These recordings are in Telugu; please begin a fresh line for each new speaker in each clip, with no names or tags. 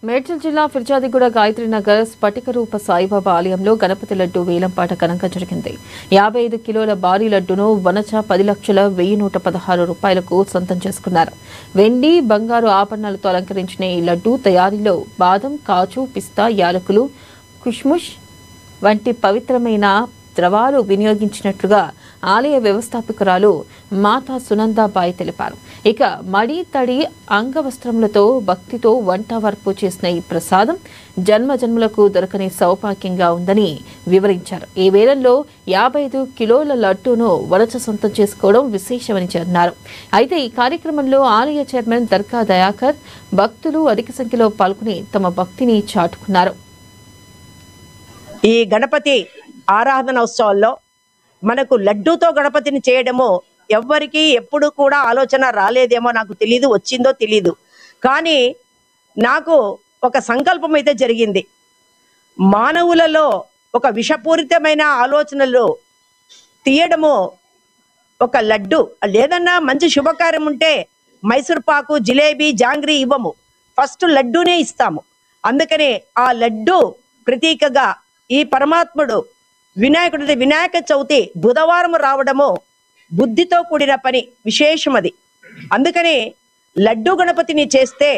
మేడ్చల్ జిల్లా ఫిర్జాదిగూడ గాయత్రీనగర్ స్ఫటికరూప సాయిబాబా ఆలయంలో గణపతి లడ్డు వేలంపాట ఘనంగా జరిగింది. 55 కిలోల భారీ లడ్డును వనచ 10,01,116 రూపాయలకు సొంతం చేసుకున్నారు. వెండి, బంగారు ఆభరణాలతో అలంకరించిన ఈ లడ్డు తయారీలో బాదం, కాజు, పిస్తా, యాలకులు, కిష్మిష్ వంటి పవిత్రమైన ద్రవాలు వినియోగించినట్లుగా ఆలయ వ్యవస్థాపకురాలు మాతా సునందాబాయి తెలిపారు. ఇక మడి, తడి, అంగవస్త్రములతో భక్తితో వంట వరపు చేసిన ఈ ప్రసాదం జన్మజన్మలకు దొరకని సౌభాగ్యంగా ఉందని వివరించారు. ఈ వేళల్లో 55 కిలోల లడ్డూను వనచ సొంతం చేసుకోవడం విశేషమని అన్నారు. అయితే ఈ కార్యక్రమంలో ఆలయ చైర్మన్ దర్గా దయాకర్, భక్తులు అధిక సంఖ్యలో పాల్గొని తమ భక్తిని చాటుకున్నారు.
ఈ గణపతి ఆరాధన ఉత్సవాల్లో మనకు లడ్డూతో గణపతిని చేయడము ఎవ్వరికి ఎప్పుడు కూడా ఆలోచన రాలేదేమో, నాకు తెలీదు, వచ్చిందో తెలీదు. కానీ నాకు ఒక సంకల్పం అయితే జరిగింది. మానవులలో ఒక విషపూరితమైన ఆలోచనలు తీయడము ఒక లడ్డు. లేదన్నా మంచి శుభకార్యం ఉంటే మైసూర్ పాకు, జిలేబీ, జాంగ్రీ ఇవ్వము, ఫస్ట్ లడ్డూనే ఇస్తాము. అందుకనే ఆ లడ్డు ప్రతీకగా ఈ పరమాత్ముడు వినాయకుడి వినాయక చవితి బుధవారం రావడము బుద్ధితో కూడిన పని, విశేషమది. అందుకని లడ్డు గణపతిని చేస్తే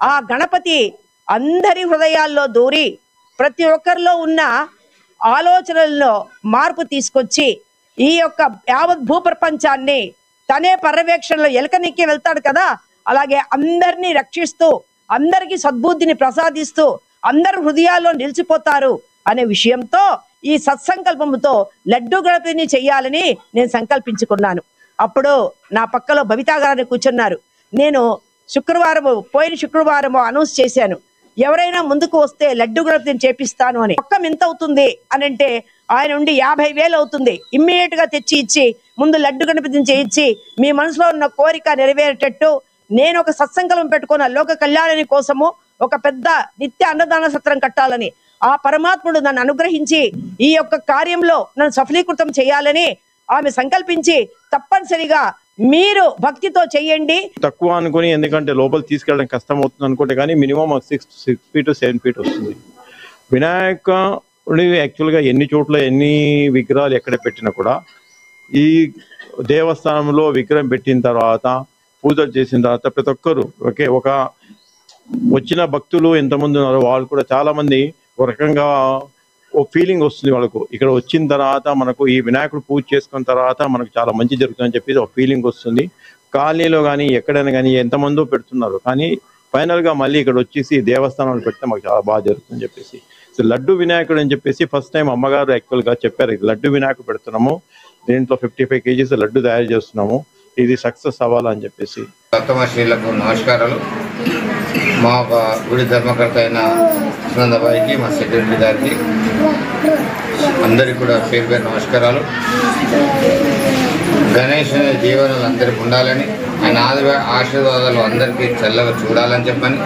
ఆ గణపతి అందరి హృదయాల్లో దూరి ప్రతి ఒక్కరిలో ఉన్న ఆలోచనల్లో మార్పు తీసుకొచ్చి ఈ యొక్క యావత్ భూప్రపంచాన్ని తనే పర్యవేక్షణలో ఎలకనెక్కి వెళ్తాడు కదా, అలాగే అందరినీ రక్షిస్తూ అందరికీ సద్బుద్ధిని ప్రసాదిస్తూ అందరు హృదయాల్లో నిలిచిపోతారు అనే విషయంతో ఈ సత్సంకల్పంతో లడ్డు గణపతిని చెయ్యాలని నేను సంకల్పించుకున్నాను. అప్పుడు నా పక్కలో బబితా గారిని కూర్చున్నారు. నేను పోయిన శుక్రవారం అనౌన్స్ చేశాను, ఎవరైనా ముందుకు వస్తే లడ్డు గణపతిని చేపిస్తాను అని. మొత్తం ఎంత అవుతుంది అని అంటే ఆయన నుండి 50,000 అవుతుంది. ఇమ్మీడియట్ గా తెచ్చి ఇచ్చి ముందు లడ్డు గణపతిని చేయించి మీ మనసులో ఉన్న కోరిక నెరవేరేటట్టు నేను ఒక సత్సంకల్పం పెట్టుకున్న లోక కళ్యాణాని కోసము ఒక పెద్ద నిత్య అన్నదాన సత్రం కట్టాలని ఆ పరమాత్ముడు నన్ను అనుగ్రహించి ఈ యొక్క కార్యంలో నన్ను సఫలీకృతం చేయాలని ఆమె సంకల్పించి తప్పనిసరిగా మీరు భక్తితో చెయ్యండి.
తక్కువ అనుకుని, ఎందుకంటే లోపల తీసుకెళ్ళడం కష్టం అవుతుంది అనుకుంటే, కానీ మినిమం 6 feet to 7 feet వస్తుంది. వినాయకుడి యాక్చువల్గా ఎన్ని చోట్ల ఎన్ని విగ్రహాలు ఎక్కడ పెట్టినా కూడా ఈ దేవస్థానంలో విగ్రహం పెట్టిన తర్వాత పూజలు చేసిన తర్వాత ప్రతి ఒక్కరు ఒక వచ్చిన భక్తులు ఎంతమంది ఉన్నారో వాళ్ళు కూడా చాలా మంది ఒక రకంగా ఓ ఫీలింగ్ వస్తుంది వాళ్ళకు. ఇక్కడ వచ్చిన తర్వాత మనకు ఈ వినాయకుడు పూజ చేసుకున్న తర్వాత మనకు చాలా మంచి జరుగుతుందని చెప్పి ఒక ఫీలింగ్ వస్తుంది. కాలనీలో కానీ ఎక్కడైనా కానీ ఎంతమందో పెడుతున్నారు, కానీ ఫైనల్గా మళ్ళీ ఇక్కడ వచ్చేసి దేవస్థానాలు పెడితే మాకు చాలా బాగా జరుగుతుందని చెప్పేసి సో లడ్డు వినాయకుడు అని చెప్పేసి ఫస్ట్ టైం అమ్మగారు యాక్చువల్గా చెప్పారు, లడ్డు వినాయకుడు పెడుతున్నాము, దీంట్లో 55 kgs లడ్డు తయారు చేస్తున్నాము, ఇది సక్సెస్ అవ్వాలని చెప్పేసి.
భక్తమశ్రీలకు నమస్కారాలు. మా గుడి ధర్మకర్త అయిన సునందాబాయికి, మా సెక్రటరీ గారికి, అందరికీ కూడా పేరు పేరు నమస్కారాలు. గణేష్ జీవనాలు అందరికి ఉండాలని, ఆయన ఆశీర్వాదాలు అందరికీ చల్లగా చూడాలని చెప్పని